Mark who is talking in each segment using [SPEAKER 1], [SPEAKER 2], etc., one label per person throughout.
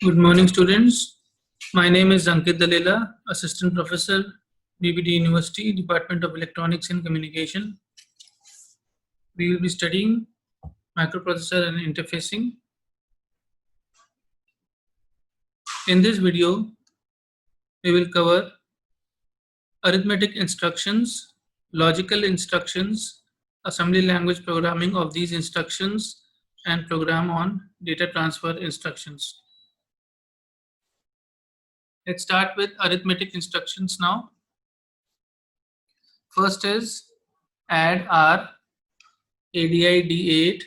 [SPEAKER 1] Good morning, students. My name is Ankit Dalela, Assistant Professor, BBD University, Department of Electronics and Communication. We will be studying microprocessor and interfacing. In this video, we will cover arithmetic instructions, logical instructions, assembly language programming of these instructions, and program on data transfer instructions. Let's start with arithmetic instructions now. First is add R, ADI D8,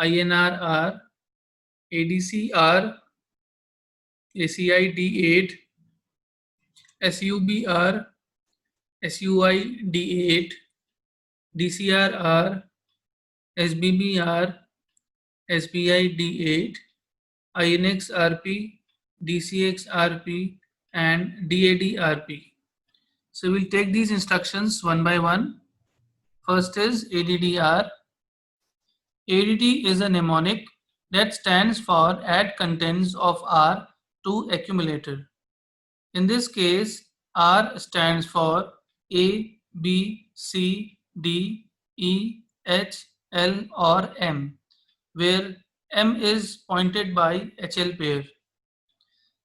[SPEAKER 1] INR R, ADC R, ACI D8, SUB R, SUI D8, DCR R, SBB R, SBI D8, INX RP, DCX RP, and DAD RP. So we'll take these instructions one by one. First is ADDR. ADD is a mnemonic that stands for add contents of R to accumulator. In this case, R stands for A, B, C, D, E, H, L or M, where M is pointed by HL pair.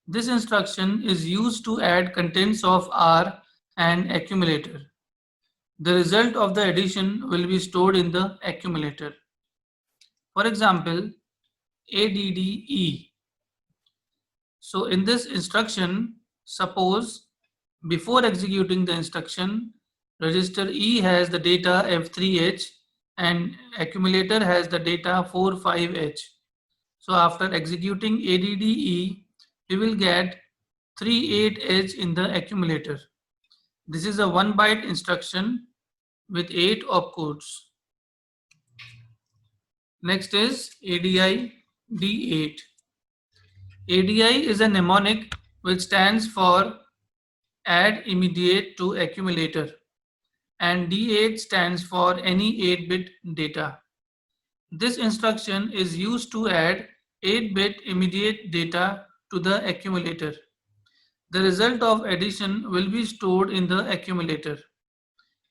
[SPEAKER 1] This instruction is used to add contents of R and accumulator. The result of the addition will be stored in the accumulator. For example, ADDE. So in this instruction, suppose before executing the instruction, register E has the data F3H and accumulator has the data 45H. So after executing ADDE, we will get 38H in the accumulator. This is a 1 byte instruction with 8 opcodes. Next is ADI D8. ADI is a mnemonic which stands for add immediate to accumulator, and D8 stands for any 8-bit data. This instruction is used to add 8-bit immediate data to the accumulator. The result of addition will be stored in the accumulator.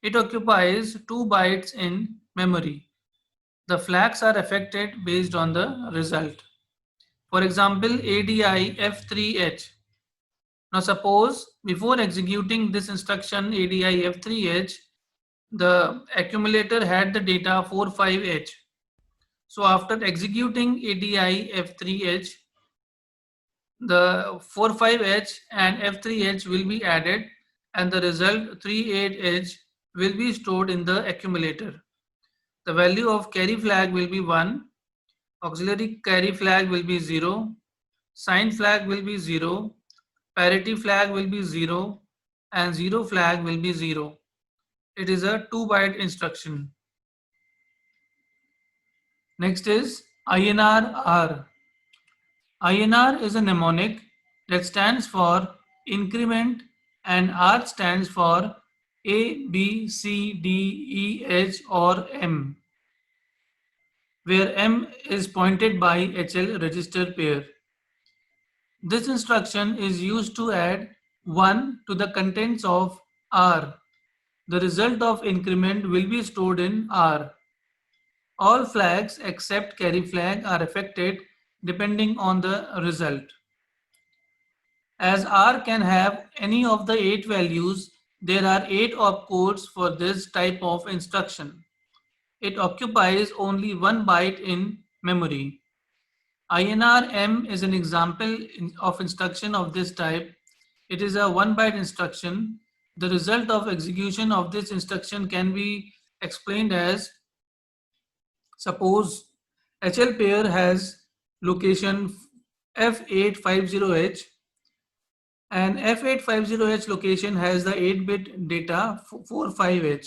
[SPEAKER 1] It occupies 2 bytes in memory. The flags are affected based on the result. For example, ADI F3H. Now suppose before executing this instruction ADI F3H, the accumulator had the data 45H. So after executing ADI F3H, the 45H and F3H will be added and the result 38H will be stored in the accumulator. The value of carry flag will be 1, auxiliary carry flag will be 0, sign flag will be 0, parity flag will be 0, and 0 flag will be 0. It is a 2-byte instruction. Next is INR R. INR is a mnemonic that stands for increment and R stands for A, B, C, D, E, H or M, where M is pointed by HL register pair. This instruction is used to add 1 to the contents of R. The result of increment will be stored in R. All flags except carry flag are affected depending on the result. As R can have any of the 8 values, there are 8 opcodes for this type of instruction. It occupies only 1 byte in memory. INR M is an example of instruction of this type. It is a 1 byte instruction. The result of execution of this instruction can be explained as, suppose HL pair has location F850H and F850H location has the 8-bit data 45H.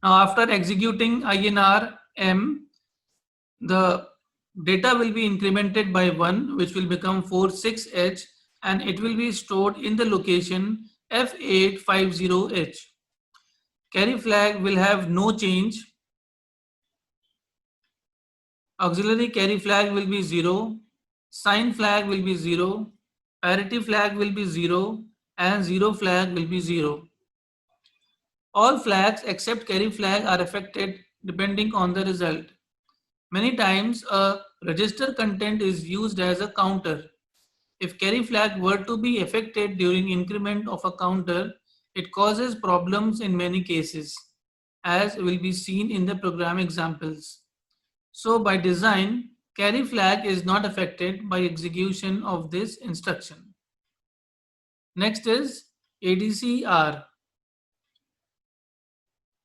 [SPEAKER 1] Now after executing INR M, the data will be incremented by 1, which will become 46H, and it will be stored in the location F850H. Carry flag will have no change. Auxiliary carry flag will be 0. sign flag will be 0, parity flag will be 0, and 0 flag will be 0. All flags except carry flag are affected depending on the result. Many times a register content is used as a counter. If carry flag were to be affected during increment of a counter, it causes problems in many cases, as will be seen in the program examples. So by design, carry flag is not affected by execution of this instruction. Next is ADCR.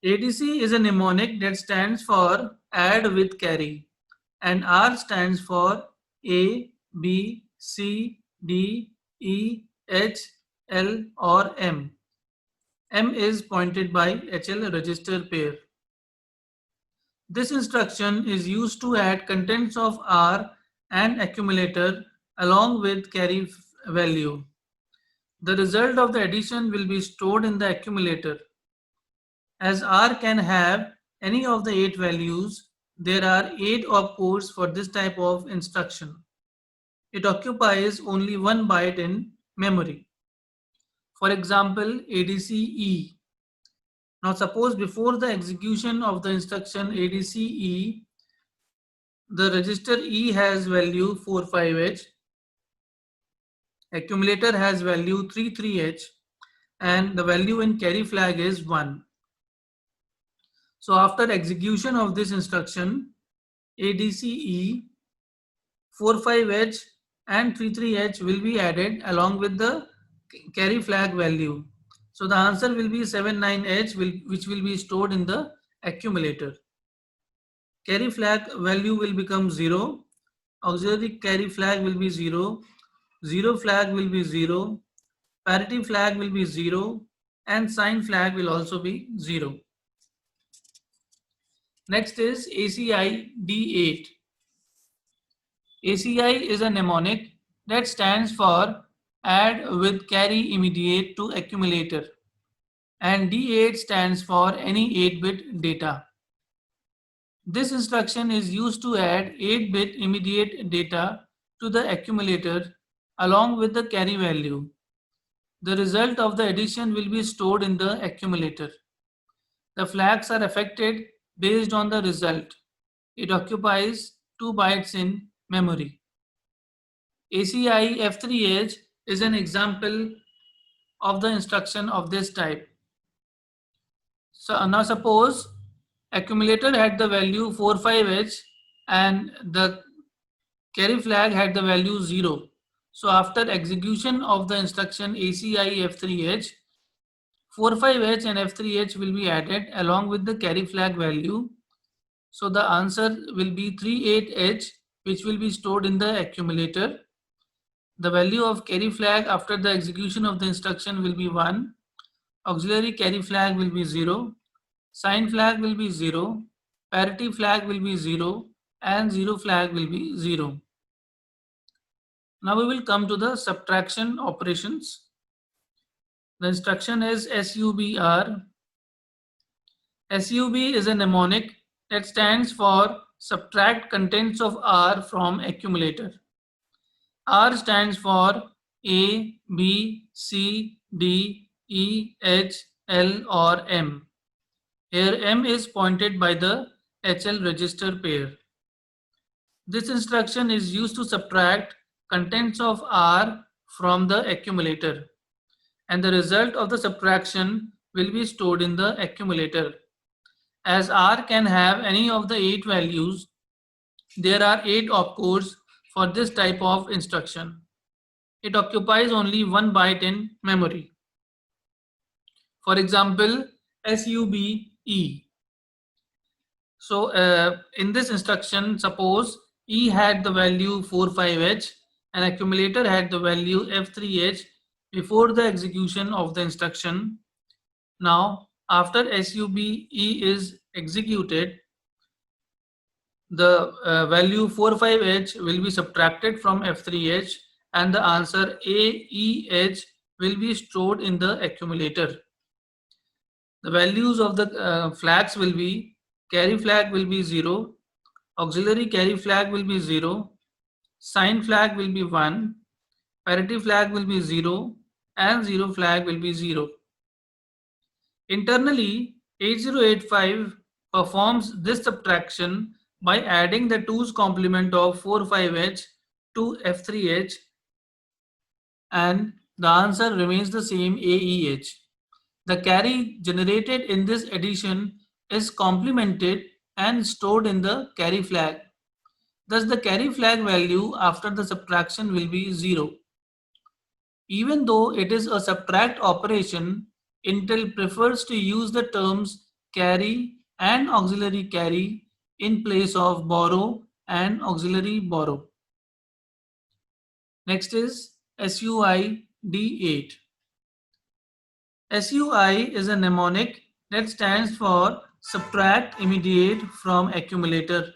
[SPEAKER 1] ADC is a mnemonic that stands for add with carry, and R stands for A, B, C, D, E, H, L or M. M is pointed by HL register pair. This instruction is used to add contents of R and accumulator along with carry value. The result of the addition will be stored in the accumulator. As R can have any of the 8 values, there are 8 opcodes for this type of instruction. It occupies only 1 byte in memory. For example, ADCE. Now suppose before the execution of the instruction ADCE, the register E has value 45H, accumulator has value 33H, and the value in carry flag is 1. So after execution of this instruction, ADCE, 45H and 33H will be added along with the carry flag value. So the answer will be 79H, which will be stored in the accumulator. Carry flag value will become 0. Auxiliary carry flag will be 0. 0 flag will be 0. Parity flag will be 0. And sign flag will also be 0. Next is ACI D8. ACI is a mnemonic that stands for add with carry immediate to accumulator, and D8 stands for any 8-bit data. This instruction is used to add 8-bit immediate data to the accumulator along with the carry value. The result of the addition will be stored in the accumulator. The flags are affected based on the result. It occupies 2 bytes in memory. ACI F3H is an example of the instruction of this type. So now suppose accumulator had the value 45H and the carry flag had the value 0. So after execution of the instruction ACI F3H, 45H and F3H will be added along with the carry flag value. So the answer will be 38H, which will be stored in the accumulator. The value of carry flag after the execution of the instruction will be 1. Auxiliary carry flag will be 0. Sign flag will be 0. Parity flag will be 0. And 0 flag will be 0. Now we will come to the subtraction operations. The instruction is SUBR. SUB is a mnemonic that stands for subtract contents of R from accumulator. R stands for A, B, C, D, E, H, L or M. Here M is pointed by the HL register pair. This instruction is used to subtract contents of R from the accumulator, and the result of the subtraction will be stored in the accumulator. As R can have any of the 8 values, there are 8 opcodes for this type of instruction. It occupies only 1 byte in memory. For example, SUBE. So in this instruction, suppose E had the value 45H and accumulator had the value F3H before the execution of the instruction. Now after SUBE is executed, the value 45H will be subtracted from F3H and the answer AEH will be stored in the accumulator. The values of the flags will be carry flag will be 0, auxiliary carry flag will be 0, sign flag will be 1, parity flag will be 0, and 0 flag will be 0. Internally, 8085 performs this subtraction by adding the 2's complement of 45H to F3H, and the answer remains the same, AEH. The carry generated in this addition is complemented and stored in the carry flag. Thus, the carry flag value after the subtraction will be 0. Even though it is a subtract operation, Intel prefers to use the terms carry and auxiliary carry in place of borrow and auxiliary borrow. Next is SUI D8. SUI is a mnemonic that stands for subtract immediate from accumulator,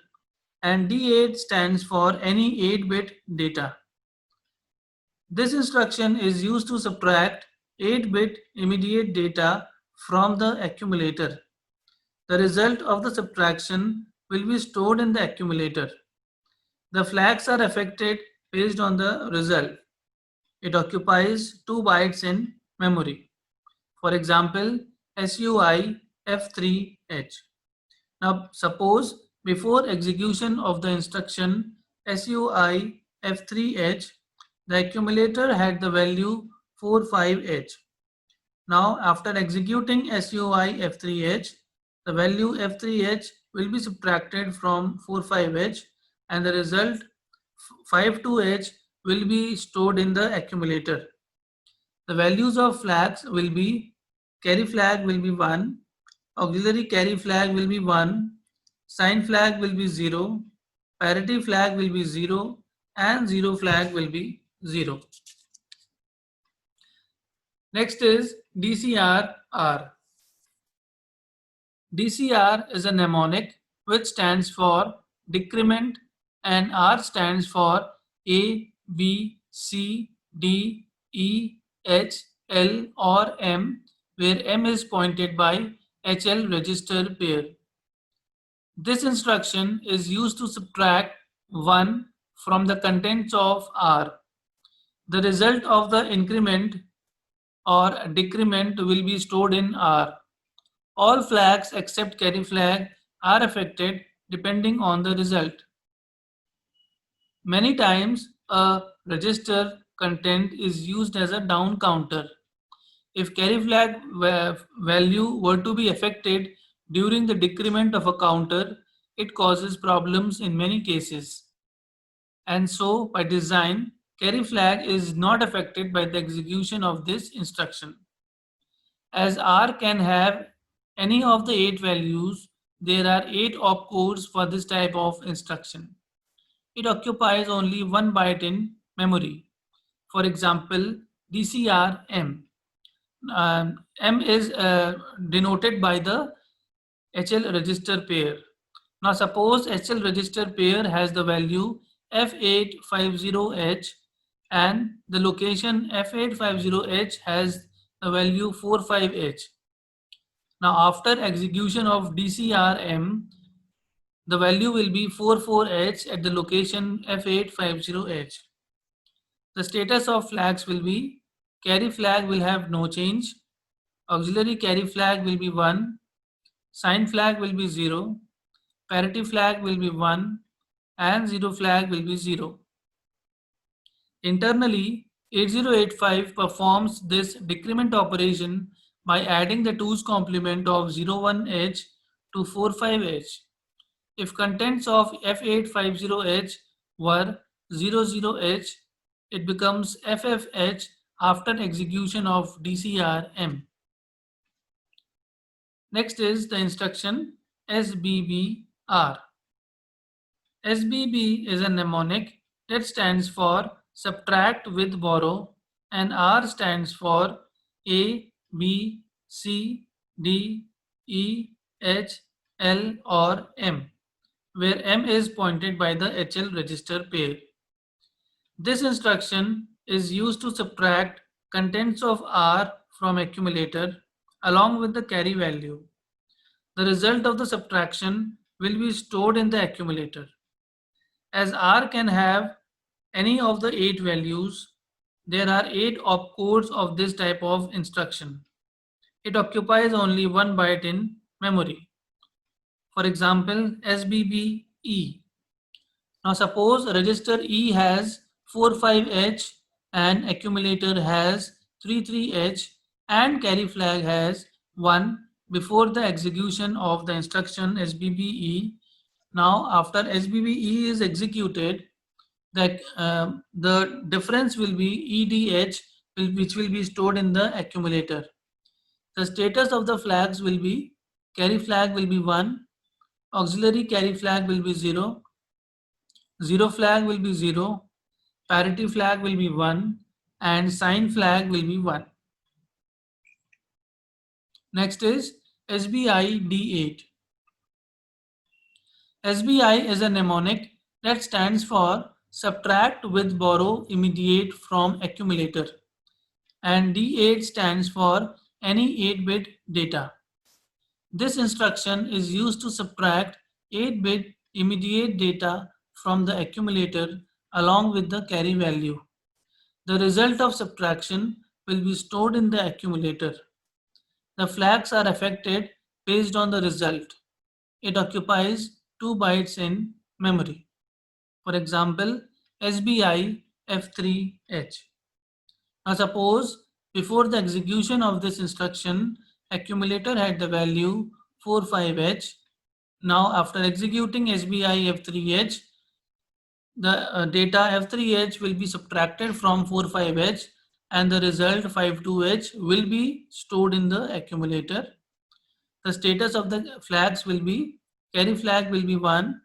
[SPEAKER 1] and D8 stands for any 8-bit data. This instruction is used to subtract 8-bit immediate data from the accumulator. The result of the subtraction will be stored in the accumulator. The flags are affected based on the result. It occupies 2 bytes in memory. For example, SUI F3H. Now suppose before execution of the instruction SUI F3H, the accumulator had the value 45H. Now after executing SUI F3H, the value F3H will be subtracted from 45H, and the result 52H will be stored in the accumulator. The values of flags will be carry flag will be 1, auxiliary carry flag will be 1, sign flag will be 0, parity flag will be 0, and 0 flag will be 0. Next is DCR-R. DCR is a mnemonic which stands for decrement, and R stands for A, B, C, D, E, H, L or M, where M is pointed by HL register pair. This instruction is used to subtract 1 from the contents of R. The result of the increment or decrement will be stored in R. All flags except carry flag are affected depending on the result. Many times a register content is used as a down counter. If carry flag value were to be affected during the decrement of a counter, it causes problems in many cases. And so by design, carry flag is not affected by the execution of this instruction. As R can have any of the 8 values, there are 8 opcodes for this type of instruction. It occupies only 1 byte in memory. For example, DCR-M. M is denoted by the HL register pair. Now suppose HL register pair has the value F850H and the location F850H has the value 45H. Now after execution of DCR-M, the value will be 44H at the location F850H. The status of flags will be carry flag will have no change, auxiliary carry flag will be 1, sign flag will be 0, parity flag will be 1, and 0 flag will be 0. Internally, 8085 performs this decrement operation by adding the 2's complement of 01H to 45H. If contents of F850H were 00H, it becomes FFH after execution of DCR-M. Next is the instruction SBBR. SBB is a mnemonic that stands for subtract with borrow, and R stands for A, B, C, D, E, H, L or M, where M is pointed by the HL register pair. This instruction is used to subtract contents of R from accumulator along with the carry value. The result of the subtraction will be stored in the accumulator. As R can have any of the 8 values, there are 8 opcodes of this type of instruction. It occupies only 1 byte in memory. For example, SBBE. Now suppose register E has 45H and accumulator has 33H and carry flag has 1 before the execution of the instruction SBBE. Now after SBBE is executed, the difference will be EDH, which will be stored in the accumulator. The status of the flags will be carry flag will be 1, auxiliary carry flag will be 0, zero flag will be 0, parity flag will be 1, and sign flag will be 1. Next is SBI D8. SBI is a mnemonic that stands for subtract with borrow immediate from accumulator, and D8 stands for any 8-bit data. This instruction is used to subtract 8-bit immediate data from the accumulator along with the carry value. The result of subtraction will be stored in the accumulator. The flags are affected based on the result. It occupies 2 bytes in memory. For example, SBI F3H. Now suppose before the execution of this instruction, accumulator had the value 45H. Now after executing SBI F3H, the data F3H will be subtracted from 45H and the result 52H will be stored in the accumulator. The status of the flags will be carry flag will be 1,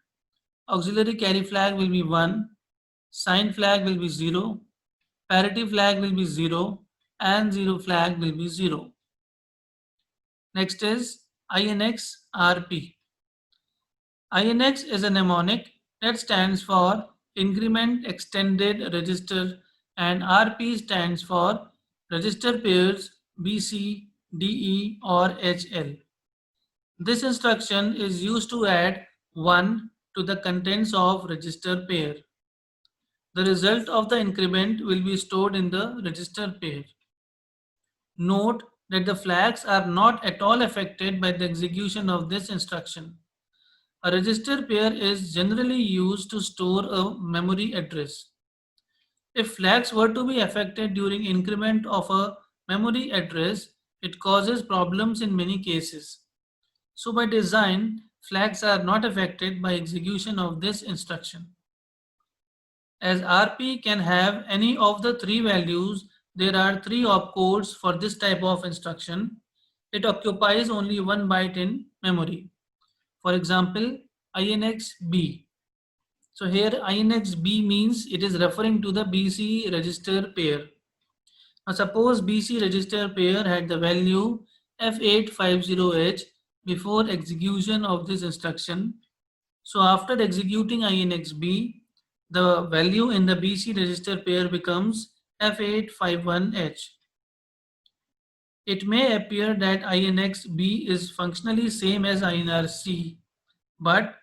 [SPEAKER 1] auxiliary carry flag will be 1, sign flag will be 0, parity flag will be 0, and 0 flag will be 0. Next is INX RP. INX is a mnemonic that stands for increment extended register, and RP stands for register pairs BC, DE or HL. This instruction is used to add 1 to the contents of register pair. The result of the increment will be stored in the register pair. Note that the flags are not at all affected by the execution of this instruction. A register pair is generally used to store a memory address. If flags were to be affected during increment of a memory address, it causes problems in many cases. So by design, flags are not affected by execution of this instruction. As RP can have any of the 3 values, there are 3 opcodes for this type of instruction. It occupies only 1 byte in memory. For example, INXB. So here INXB means it is referring to the BC register pair. Now suppose BC register pair had the value F850H before execution of this instruction. So after executing INXB, the value in the BC register pair becomes F851H. It may appear that INXB is functionally same as INRC, but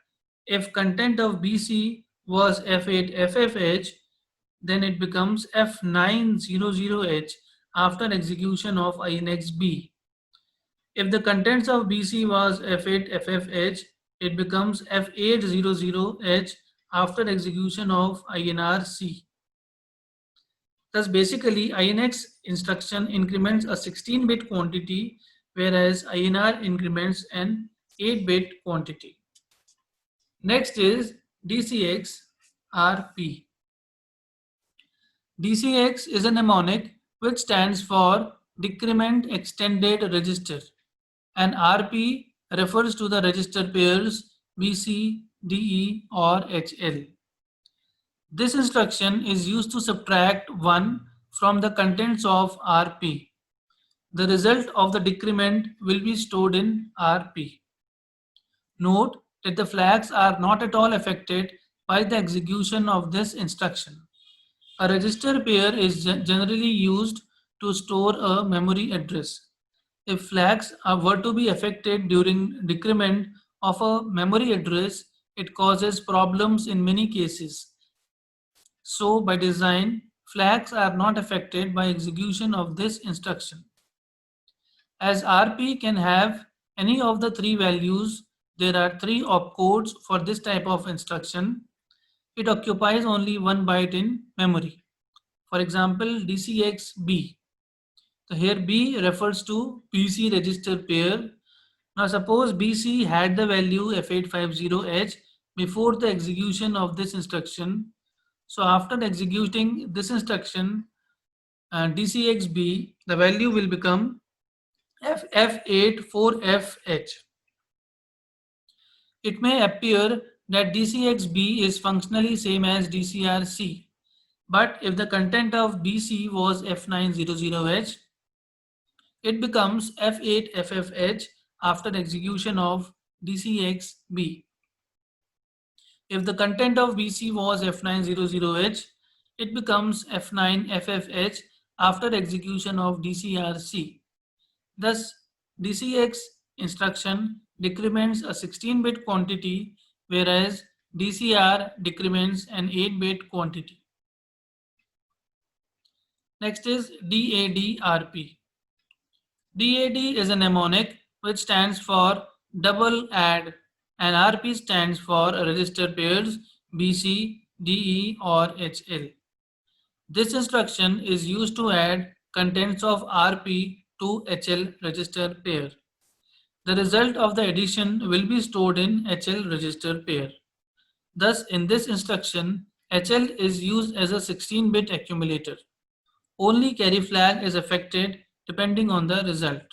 [SPEAKER 1] if content of BC was F8FFH, then it becomes F900H after execution of INXB. If the contents of BC was F8FFH, it becomes F800H after execution of INRC. Thus basically INX instruction increments a 16-bit quantity, whereas INR increments an 8-bit quantity. Next is DCX RP. DCX is a mnemonic which stands for decrement extended register, and RP refers to the register pairs BC, DE or HL. This instruction is used to subtract 1 from the contents of RP. The result of the decrement will be stored in RP. Note that the flags are not at all affected by the execution of this instruction. A register pair is generally used to store a memory address. If flags were to be affected during decrement of a memory address, it causes problems in many cases. So by design, flags are not affected by execution of this instruction. As RP can have any of the three values, there are three opcodes for this type of instruction. It occupies only 1 byte in memory. For example, DCXB. So here B refers to BC register pair. Now suppose BC had the value F850H before the execution of this instruction. So after executing this instruction, DCXB, the value will become FF84FH. It may appear that DCXB is functionally same as DCRC, but if the content of BC was F900H, it becomes F8FFH after execution of DCXB. If the content of BC was F900H, it becomes F9FFH after execution of DCRC. Thus, DCX instruction decrements a 16-bit quantity, whereas DCR decrements an 8-bit quantity. Next is DAD-RP. DAD is a mnemonic which stands for double add, and RP stands for register pairs BC, DE or HL. This instruction is used to add contents of RP to HL register pair. The result of the addition will be stored in HL register pair. Thus, in this instruction, HL is used as a 16-bit accumulator. Only carry flag is affected depending on the result.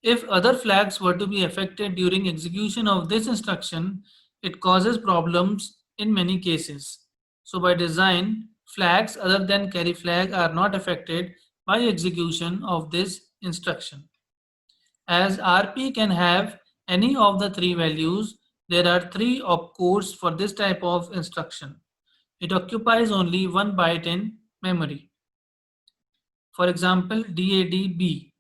[SPEAKER 1] If other flags were to be affected during execution of this instruction, it causes problems in many cases. So by design, flags other than carry flag are not affected by execution of this instruction. As RP can have any of the three values, there are three opcodes for this type of instruction. It occupies only 1 byte in memory. For example, DADB.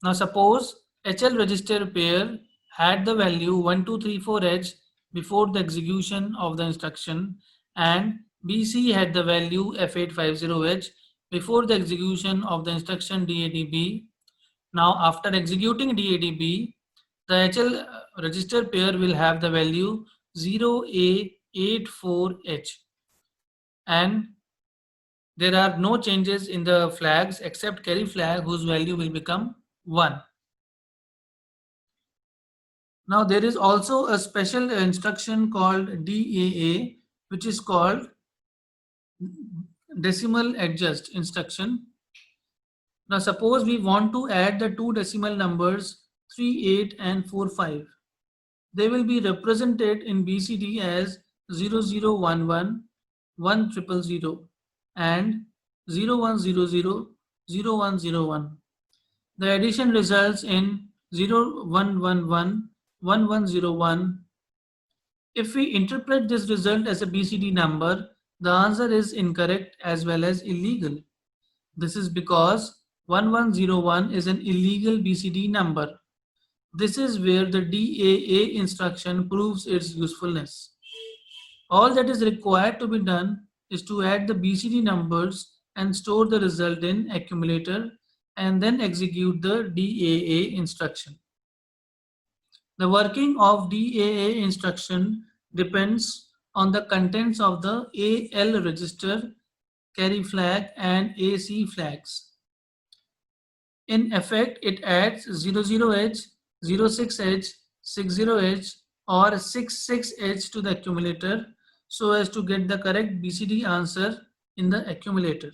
[SPEAKER 1] Now suppose HL register pair had the value 1234H before the execution of the instruction, and BC had the value F850H before the execution of the instruction DADB. Now after executing DADB, the HL register pair will have the value 0A84H, and there are no changes in the flags except carry flag, whose value will become 1. Now there is also a special instruction called DAA, which is called decimal adjust instruction. Now suppose we want to add the two decimal numbers 38 and 45. They will be represented in BCD as 0011, 1000 and 0100, 0101. The addition results in 0111, 1101. If we interpret this result as a BCD number, the answer is incorrect as well as illegal. This is because 1101 is an illegal BCD number. This is where the DAA instruction proves its usefulness. All that is required to be done is to add the BCD numbers and store the result in accumulator and then execute the DAA instruction. The working of DAA instruction depends on the contents of the AL register, carry flag and AC flags. In effect, it adds 00H, 06H, 60H or 66H to the accumulator so as to get the correct BCD answer in the accumulator.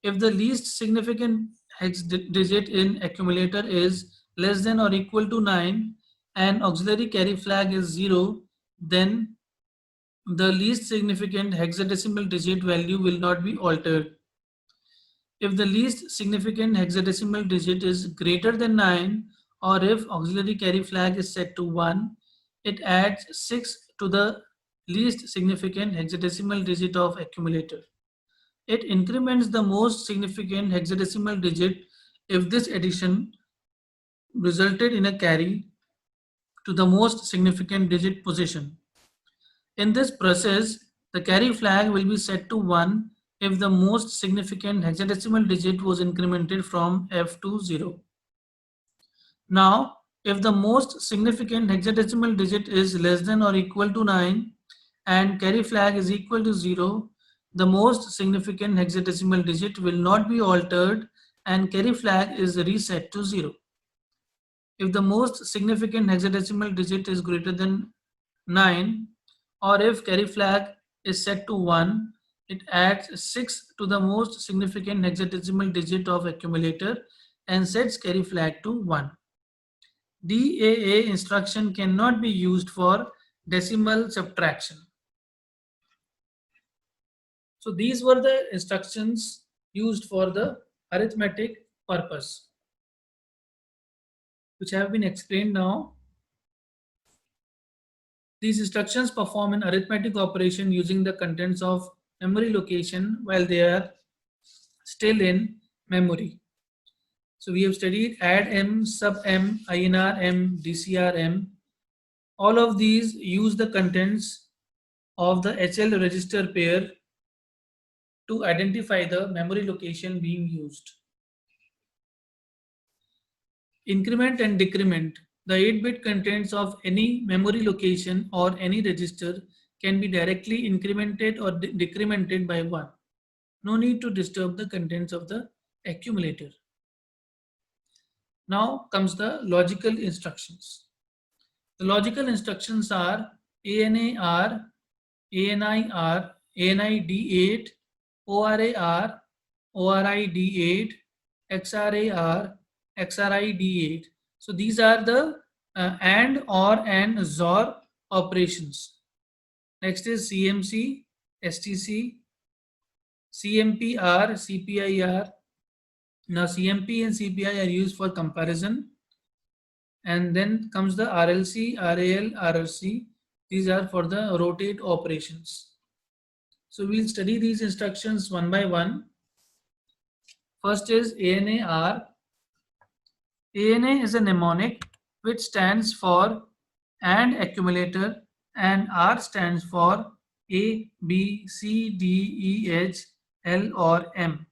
[SPEAKER 1] If the least significant hex digit in accumulator is less than or equal to 9 and auxiliary carry flag is 0, then the least significant hexadecimal digit value will not be altered. If the least significant hexadecimal digit is greater than 9, or if auxiliary carry flag is set to 1, it adds 6 to the least significant hexadecimal digit of accumulator. It increments the most significant hexadecimal digit if this addition resulted in a carry to the most significant digit position. In this process, The carry flag will be set to 1 if the most significant hexadecimal digit was incremented from F to 0. Now, if the most significant hexadecimal digit is less than or equal to 9 and carry flag is equal to 0, the most significant hexadecimal digit will not be altered and carry flag is reset to 0. If the most significant hexadecimal digit is greater than 9, or if carry flag is set to 1, it adds 6 to the most significant hexadecimal digit of accumulator and sets carry flag to 1. DAA instruction cannot be used for decimal subtraction. So these were the instructions used for the arithmetic purpose, which have been explained now. These instructions perform an arithmetic operation using the contents of memory location while they are still in memory. So we have studied add M, sub M, INR M, DCR M. All of these use the contents of the HL register pair to identify the memory location being used. Increment and decrement. The 8-bit contents of any memory location or any register can be directly incremented or decremented by 1. No need to disturb the contents of the accumulator. Now comes the logical instructions. The logical instructions are ANAR, ANIR, ANID8, ORAR, ORID8, XRAR, XRID8. So these are the AND, OR, and XOR operations. Next is CMC, STC, CMPR, CPIR. Now CMP and CPI are used for comparison. And then comes the RLC, RAL, RRC. These are for the rotate operations. So we'll study these instructions one by one. First is ANAR. ANA is a mnemonic which stands for AND accumulator and R stands for A, B, C, D, E, H, L or M,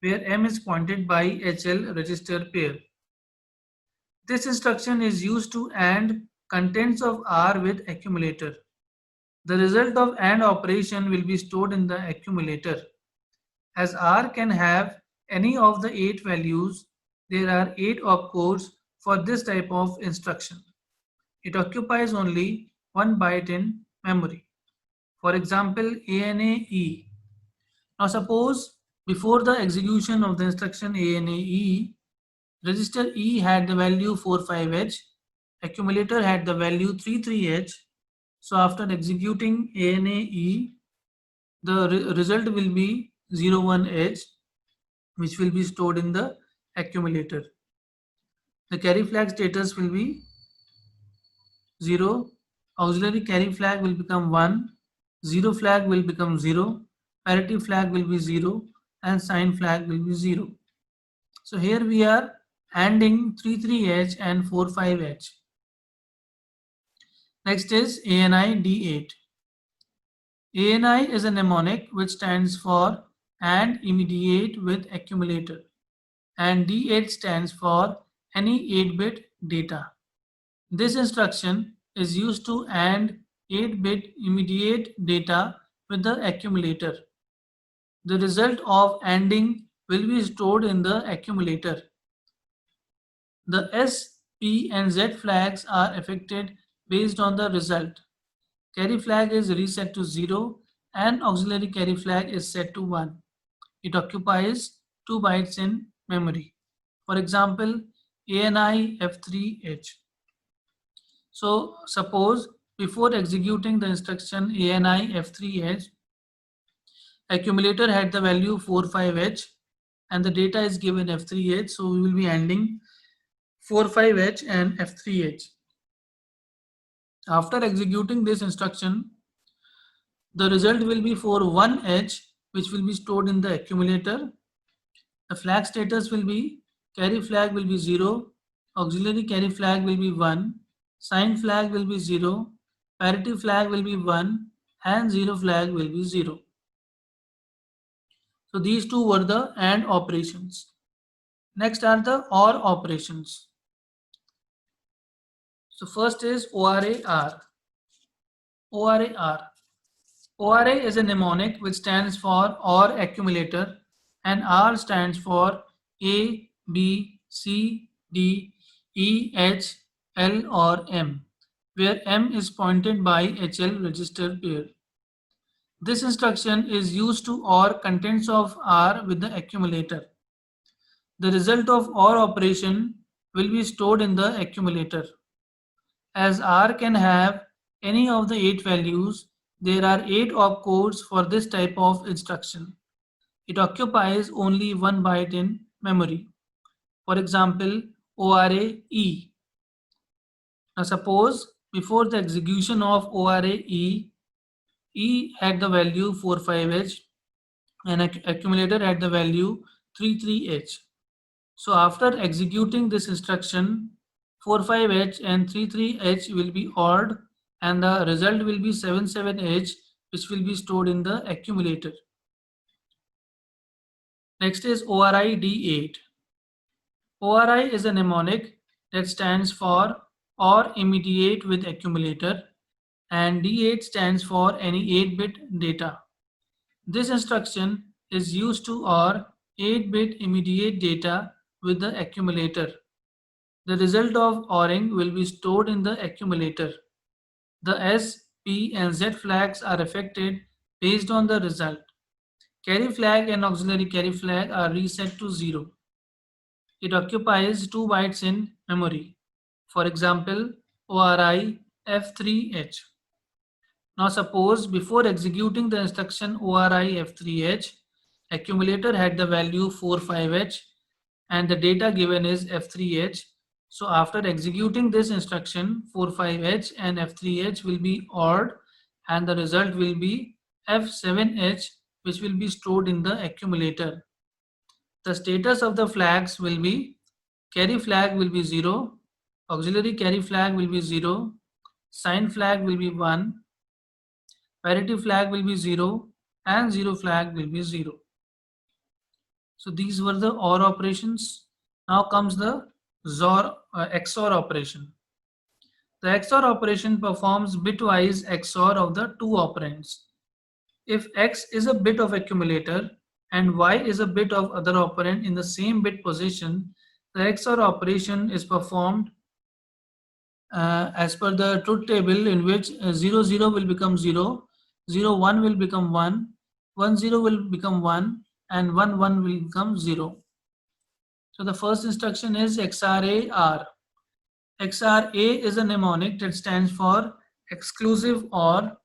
[SPEAKER 1] where M is pointed by HL register pair. This instruction is used to AND contents of R with accumulator. The result of AND operation will be stored in the accumulator. As R can have any of the 8 values, there are 8 opcodes for this type of instruction. It occupies only 1 byte in memory. For example, ANAE. Now suppose before the execution of the instruction ANAE, register E had the value 45H, accumulator had the value 33H. So after executing ANAE, the result will be 01H, which will be stored in the accumulator. The carry flag status will be 0, auxiliary carry flag will become 1, 0 flag will become 0, parity flag will be 0, and sign flag will be 0. So here we are ANDing 33H and 45H. Next is ANI D8. ANI is a mnemonic which stands for AND immediate with accumulator, and D8 stands for any 8-bit data. This instruction is used to AND 8-bit immediate data with the accumulator. The result of ANDing will be stored in the accumulator. The S, P and Z flags are affected based on the result. Carry flag is reset to 0 and auxiliary carry flag is set to 1. It occupies 2 bytes in memory. For example, ANI F3H. So suppose before executing the instruction ANI F3H, accumulator had the value 45H and the data is given F3H. So we will be ANDing 45H and F3H. After executing this instruction, the result will be for 1H, which will be stored in the accumulator. The flag status will be carry flag will be 0, auxiliary carry flag will be 1, sign flag will be 0, parity flag will be 1, and 0 flag will be 0. So these two were the AND operations. Next are the OR operations. So first is ORAR. ORAR. ORA is a mnemonic which stands for OR accumulator, and R stands for A, B, C, D, E, H, L or M, where M is pointed by HL register pair. This instruction is used to OR contents of R with the accumulator. The result of OR operation will be stored in the accumulator. As R can have any of the 8 values, there are 8 opcodes for this type of instruction. It occupies only 1 byte in memory. For example, ORA E. Now suppose before the execution of ORA E, E had the value 45H and accumulator had the value 33H. So after executing this instruction, 45H and 33H will be ORed and the result will be 77H, which will be stored in the accumulator. Next is ORI D8. ORI is a mnemonic that stands for OR immediate with accumulator, and D8 stands for any 8-bit data. This instruction is used to OR 8-bit immediate data with the accumulator. The result of ORing will be stored in the accumulator. The S, P and Z flags are affected based on the result. Carry flag and auxiliary carry flag are reset to 0. It occupies 2 bytes in memory. For example, ORI F3H. Now suppose before executing the instruction ORI F3H, accumulator had the value 45H and the data given is F3H. So after executing this instruction, 45H and F3H will be ORed and the result will be F7H, which will be stored in the accumulator. The status of the flags will be carry flag will be 0, auxiliary carry flag will be 0, sign flag will be 1, parity flag will be 0 and 0 flag will be 0. So these were the OR operations. Now comes the XOR operation. The XOR operation performs bitwise XOR of the two operands. If X is a bit of accumulator and Y is a bit of other operand in the same bit position, the XOR operation is performed as per the truth table, in which 0 0 will become 0, 0 1 will become 1, 1 0 will become 1 and 1 1 will become 0. So the first instruction is XRA-R. XRA is a mnemonic that stands for exclusive OR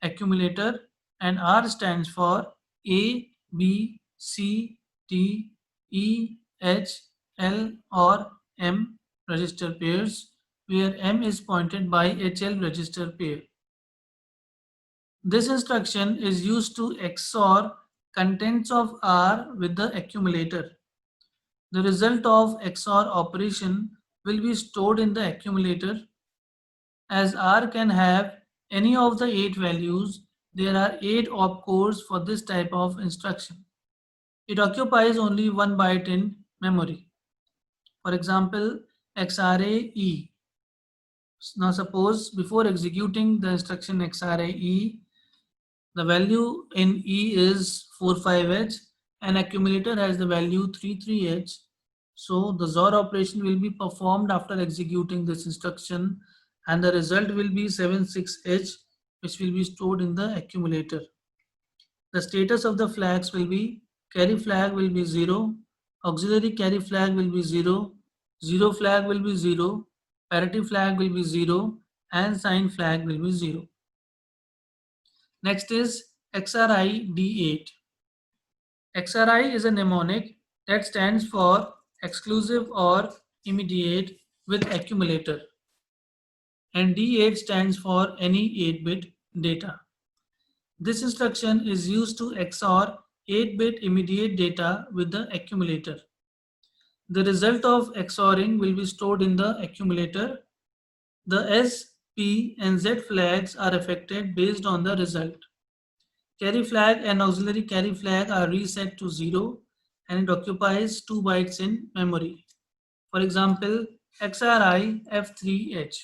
[SPEAKER 1] accumulator, and R stands for A, B, C, D, E, H, L or M register pairs, where M is pointed by HL register pair. This instruction is used to XOR contents of R with the accumulator. The result of XOR operation will be stored in the accumulator. As R can have any of the 8 values, there are 8 opcodes for this type of instruction. It occupies only 1 byte in memory. For example, XRA-E. Now suppose before executing the instruction XRA-E, the value in E is 45H and accumulator has the value 33H. So the XOR operation will be performed after executing this instruction and the result will be 76H, which will be stored in the accumulator. The status of the flags will be carry flag will be 0, auxiliary carry flag will be 0, 0 flag will be 0, parity flag will be 0 and sign flag will be 0. Next is XRI D8. XRI is a mnemonic that stands for exclusive or immediate with accumulator, and D8 stands for any 8-bit data. This instruction is used to XOR 8-bit immediate data with the accumulator. The result of XORing will be stored in the accumulator. The S, P, and Z flags are affected based on the result. Carry flag and auxiliary carry flag are reset to 0 and it occupies 2 bytes in memory. For example, XRI F3H.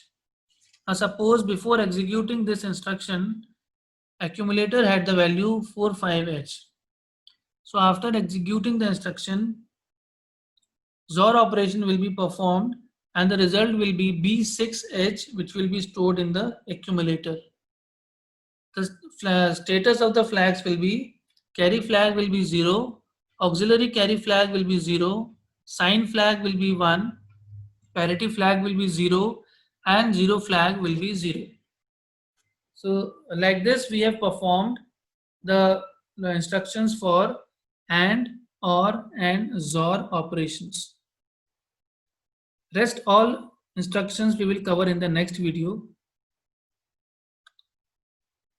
[SPEAKER 1] Now suppose before executing this instruction, accumulator had the value 45H. So after executing the instruction, XOR operation will be performed and the result will be B6H, which will be stored in the accumulator. The status of the flags will be carry flag will be 0, auxiliary carry flag will be 0, sign flag will be 1, parity flag will be 0, and 0 flag will be 0. So like this we have performed the instructions for AND, OR and XOR operations. Rest all instructions we will cover in the next video.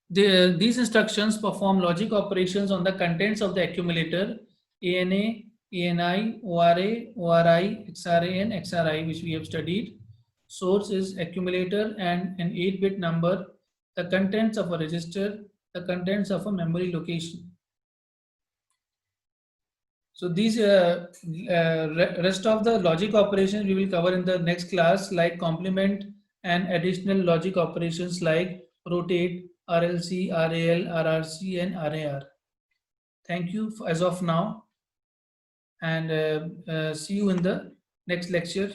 [SPEAKER 1] These instructions perform logic operations on the contents of the accumulator ANA, ANI, ORA, ORI, XRA and XRI, which we have studied. Source is accumulator and an 8-bit number, the contents of a register, the contents of a memory location. So these rest of the logic operations we will cover in the next class, like complement and additional logic operations like rotate, RLC, RAL, RRC and RAR. Thank you as of now, and see you in the next lecture.